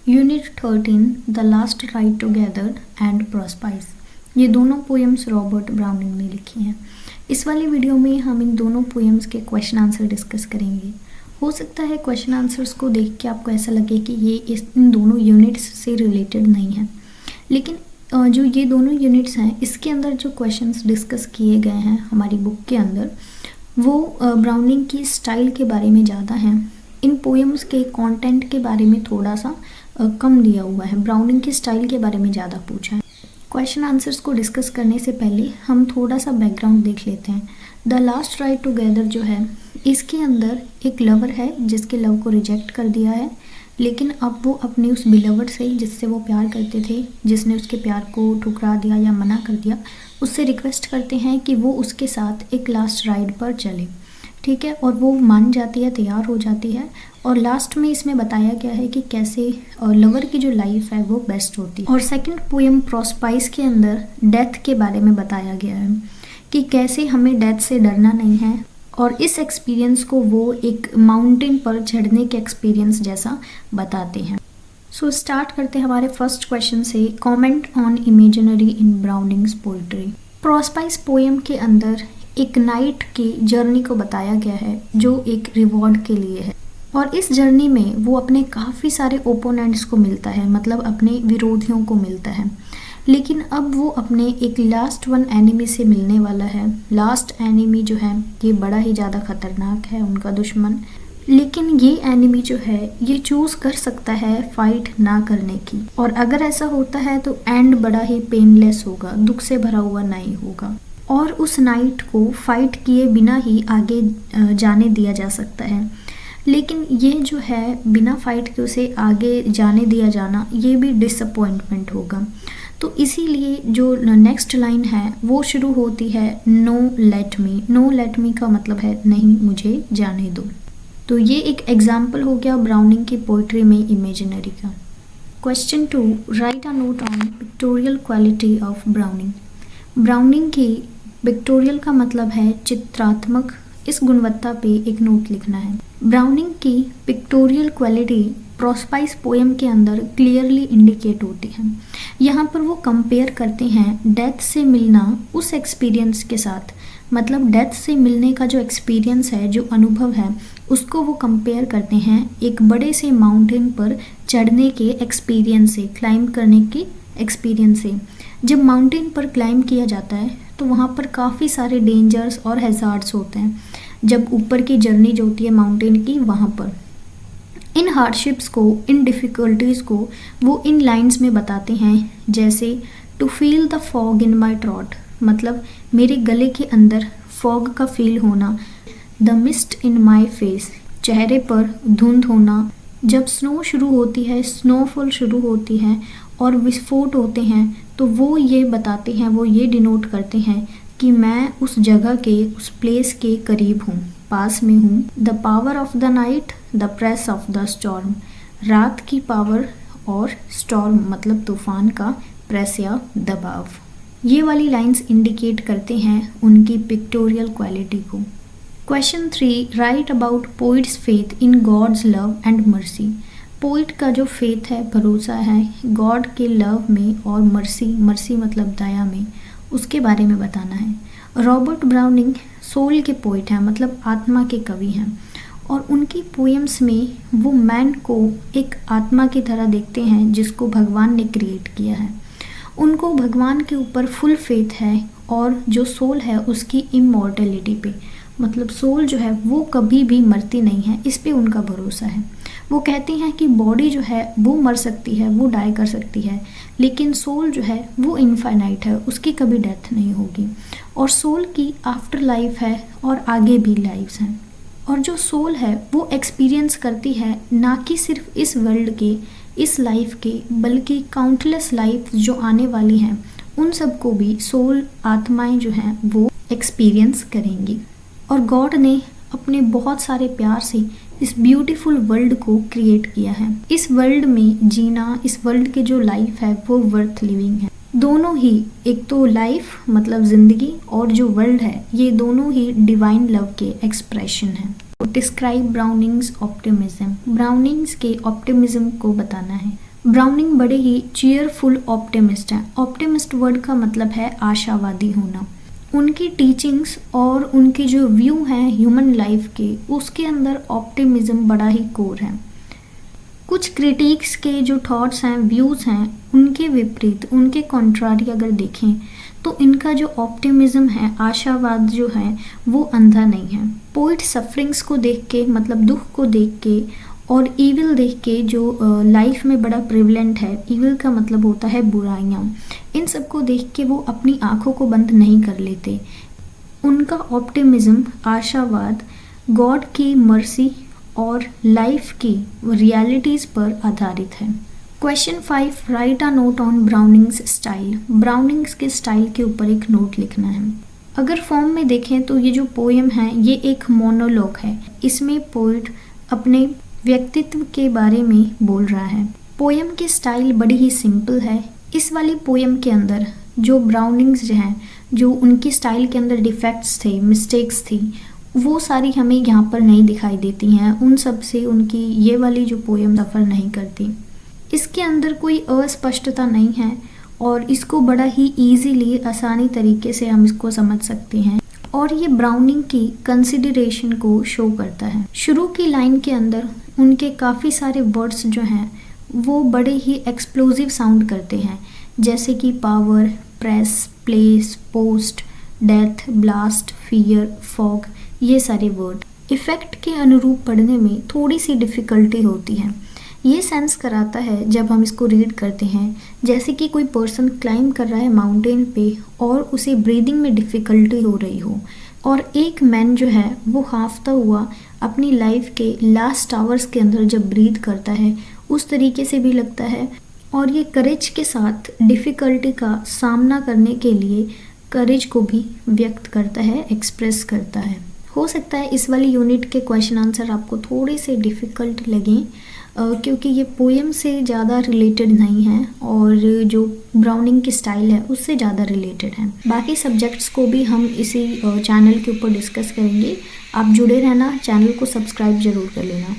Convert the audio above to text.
Unit 13 the last ride together and Prospice. ये दोनों poems Robert browning ने लिखी हैं। इस वाली वीडियो में हम इन दोनों पोएम्स के क्वेश्चन आंसर डिस्कस करेंगे। हो सकता है क्वेश्चन आंसर्स को देख के आपको ऐसा लगे कि ये इन दोनों यूनिट्स से रिलेटेड नहीं है, लेकिन जो ये दोनों यूनिट्स हैं इसके अंदर जो क्वेश्चंस डिस्कस किए गए हैं हमारी बुक के अंदर, वो ब्राउनिंग की स्टाइल के बारे में ज़्यादा हैं। इन पोएम्स के कंटेंट के बारे में थोड़ा सा कम दिया हुआ है, ब्राउनिंग की स्टाइल के बारे में ज़्यादा पूछा है। क्वेश्चन आंसर्स को डिस्कस करने से पहले हम थोड़ा सा बैकग्राउंड देख लेते हैं। द लास्ट राइड टुगेदर जो है, इसके अंदर एक लवर है जिसके लव को रिजेक्ट कर दिया है, लेकिन अब वो अपने उस बिलवर से जिससे वो प्यार करते थे, जिसने उसके प्यार को ठुकरा दिया या मना कर दिया, उससे रिक्वेस्ट करते हैं कि वो उसके साथ एक लास्ट राइड पर चले। ठीक है, और वो मान जाती है, तैयार हो जाती है। और लास्ट में इसमें बताया गया है कि कैसे लवर की जो लाइफ है वो बेस्ट होती है। और सेकंड पोएम प्रोस्पाइस के अंदर डेथ के बारे में बताया गया है कि कैसे हमें डेथ से डरना नहीं है, और इस एक्सपीरियंस को वो एक माउंटेन पर चढ़ने के एक्सपीरियंस जैसा बताते हैं। सो स्टार्ट करते हैं हमारे फर्स्ट क्वेश्चन से। Comment on imaginary in Browning's poetry. Prospice poem के अंदर एक नाइट की जर्नी को बताया गया है जो एक रिवॉर्ड के लिए है, और इस जर्नी में वो अपने काफ़ी सारे ओपोनेंट्स को मिलता है, मतलब अपने विरोधियों को मिलता है। लेकिन अब वो अपने एक लास्ट वन एनिमी से मिलने वाला है। लास्ट एनिमी जो है ये बड़ा ही ज़्यादा खतरनाक है, उनका दुश्मन। लेकिन ये एनिमी जो है ये चूज़ कर सकता है फाइट ना करने की, और अगर ऐसा होता है तो एंड बड़ा ही पेनलेस होगा, दुख से भरा हुआ नहीं होगा, और उस नाइट को फाइट किए बिना ही आगे जाने दिया जा सकता है। लेकिन ये जो है बिना फाइट के उसे आगे जाने दिया जाना, ये भी डिसअपॉइंटमेंट होगा। तो इसीलिए जो नेक्स्ट लाइन है वो शुरू होती है no let me. No let me का मतलब है नहीं मुझे जाने दो। तो ये एक एग्जाम्पल हो गया ब्राउनिंग की पोइट्री में इमेजिनरी का। Question 2, right a note on pictorial quality of browning. Browning की पिक्टोरियल का मतलब है चित्रात्मक, इस गुणवत्ता पे एक नोट लिखना है। ब्राउनिंग की पिक्टोरियल क्वालिटी प्रोस्पाइस पोएम के अंदर क्लियरली इंडिकेट होती है। यहाँ पर वो कंपेयर करते हैं डेथ से मिलना उस एक्सपीरियंस के साथ, मतलब डेथ से मिलने का जो एक्सपीरियंस है, जो अनुभव है, उसको वो कंपेयर करते हैं एक बड़े से माउंटेन पर चढ़ने के एक्सपीरियंस से, क्लाइंब करने के एक्सपीरियंस से। जब माउंटेन पर क्लाइंब किया जाता है तो वहाँ पर काफ़ी सारे डेंजर्स और हैज़ार्ड्स होते हैं। जब ऊपर की जर्नी जो होती है माउंटेन की, वहाँ पर इन हार्डशिप्स को, इन डिफ़िकल्टीज़ को वो इन लाइंस में बताते हैं, जैसे to feel the fog in my throat, मतलब मेरे गले के अंदर फॉग का फील होना। The mist in my face, चेहरे पर धुंध होना। जब स्नो शुरू होती है, स्नोफॉल शुरू होती है और विस्फोट होते हैं, तो वो ये बताते हैं, वो ये डिनोट करते हैं कि मैं उस जगह के, उस प्लेस के करीब हूँ, पास में हूँ। The power of the night, the press of the storm, रात की पावर और स्टॉर्म मतलब तूफान का प्रेस या दबाव। ये वाली लाइंस इंडिकेट करते हैं उनकी पिक्टोरियल क्वालिटी को। Question 3, write about poet's faith in God's love and mercy. Poet का जो फेथ है, भरोसा है गॉड के लव में और मर्सी मतलब दया में, उसके बारे में बताना है। रॉबर्ट ब्राउनिंग सोल के पोइट हैं, मतलब आत्मा के कवि हैं, और उनकी पोएम्स में वो मैन को एक आत्मा की तरह देखते हैं जिसको भगवान ने क्रिएट किया है। उनको भगवान के ऊपर फुल फेथ है, और जो सोल है उसकी इमॉर्टेलिटी पे, मतलब सोल जो है वो कभी भी मरती नहीं है, इस पे उनका भरोसा है। वो कहते हैं कि बॉडी जो है वो मर सकती है, वो डाई कर सकती है, लेकिन सोल जो है वो इनफाइनाइट है, उसकी कभी डेथ नहीं होगी, और सोल की आफ्टर लाइफ है और आगे भी लाइफ्स हैं। और जो सोल है वो एक्सपीरियंस करती है ना कि सिर्फ इस वर्ल्ड के, इस लाइफ के, बल्कि काउंटलेस लाइफ जो आने वाली हैं, उन सबको भी सोल आत्माएं जो हैं वो एक्सपीरियंस करेंगी। और गॉड ने अपने बहुत सारे प्यार से इस ब्यूटीफुल वर्ल्ड को क्रिएट किया है। इस वर्ल्ड में जीना, इस वर्ल्ड के जो लाइफ है वो वर्थ लिविंग है। दोनों ही, एक तो लाइफ मतलब ज़िंदगी और जो वर्ल्ड है, ये दोनों ही डिवाइन लव के एक्सप्रेशन हैं। Describe Browning's optimism. ब्राउनिंग्स के ऑप्टिमिज्म को बताना है। ब्राउनिंग बड़े ही चीयरफुल ऑप्टिमिस्ट हैं। ऑप्टिमिस्ट वर्ड का मतलब है आशावादी होना। उनकी टीचिंग्स और उनके जो व्यू हैं ह्यूमन लाइफ के, उसके अंदर ऑप्टिमिज्म बड़ा ही कोर है। कुछ क्रिटिक्स के जो थॉट्स हैं, व्यूज़ हैं, उनके विपरीत, उनके कॉन्ट्रारी अगर देखें तो इनका जो ऑप्टिमिज्म है, आशावाद जो है, वो अंधा नहीं है। पोइट सफरिंग्स को देख के, मतलब दुख को देख के और ईविल देख के, जो लाइफ में बड़ा प्रिवलेंट है, ईविल का मतलब होता है बुराइयाँ, इन सब को देख के वो अपनी आँखों को बंद नहीं कर लेते। उनका ऑप्टिमिज्म, आशावाद गॉड की मर्सी और लाइफ की रियलिटीज़ पर आधारित है। Question 5, write a note on Browning's style. Browning's के स्टाइल के ऊपर एक नोट लिखना है। अगर फॉर्म में देखें तो ये जो पोएम है ये एक मोनोलॉग है। इसमें पोइट अपने व्यक्तित्व के बारे में बोल रहा है। पोएम की स्टाइल बड़ी ही सिंपल है। इस वाली पोएम के अंदर जो ब्राउनिंग्स जो हैं, जो उनकी स्टाइल के अंदर डिफेक्ट्स थे, मिस्टेक्स थी, वो सारी हमें यहाँ पर नहीं दिखाई देती हैं। उन सब से उनकी ये वाली जो पोएम सफ़र नहीं करती। इसके अंदर कोई अस्पष्टता नहीं है और इसको बड़ा ही ईजीली, आसानी तरीके से हम इसको समझ सकते हैं और ये ब्राउनिंग की कंसिडरेशन को शो करता है। शुरू की लाइन के अंदर उनके काफ़ी सारे वर्ड्स जो हैं वो बड़े ही एक्सप्लोजिव साउंड करते हैं, जैसे कि power, press, place, post, death, blast, fear, fog, ये सारे वर्ड इफ़ेक्ट के अनुरूप पढ़ने में थोड़ी सी डिफ़िकल्टी होती है। ये सेंस कराता है जब हम इसको रीड करते हैं जैसे कि कोई पर्सन क्लाइंब कर रहा है माउंटेन पे और उसे ब्रीदिंग में डिफ़िकल्टी हो रही हो और एक मैन जो है वो हाफता हुआ अपनी लाइफ के लास्ट आवर्स के अंदर जब ब्रीथ करता है, उस तरीके से भी लगता है। और ये करेज के साथ डिफ़िकल्टी का सामना करने के लिए करेज को भी व्यक्त करता है, एक्सप्रेस करता है। हो सकता है इस वाली यूनिट के क्वेश्चन आंसर आपको थोड़े से डिफ़िकल्ट लगें क्योंकि ये पोएम से ज़्यादा रिलेटेड नहीं है और जो ब्राउनिंग की स्टाइल है उससे ज़्यादा रिलेटेड है। बाकी सब्जेक्ट्स को भी हम इसी चैनल के ऊपर डिस्कस करेंगे। आप जुड़े रहना, चैनल को सब्सक्राइब ज़रूर कर लेना।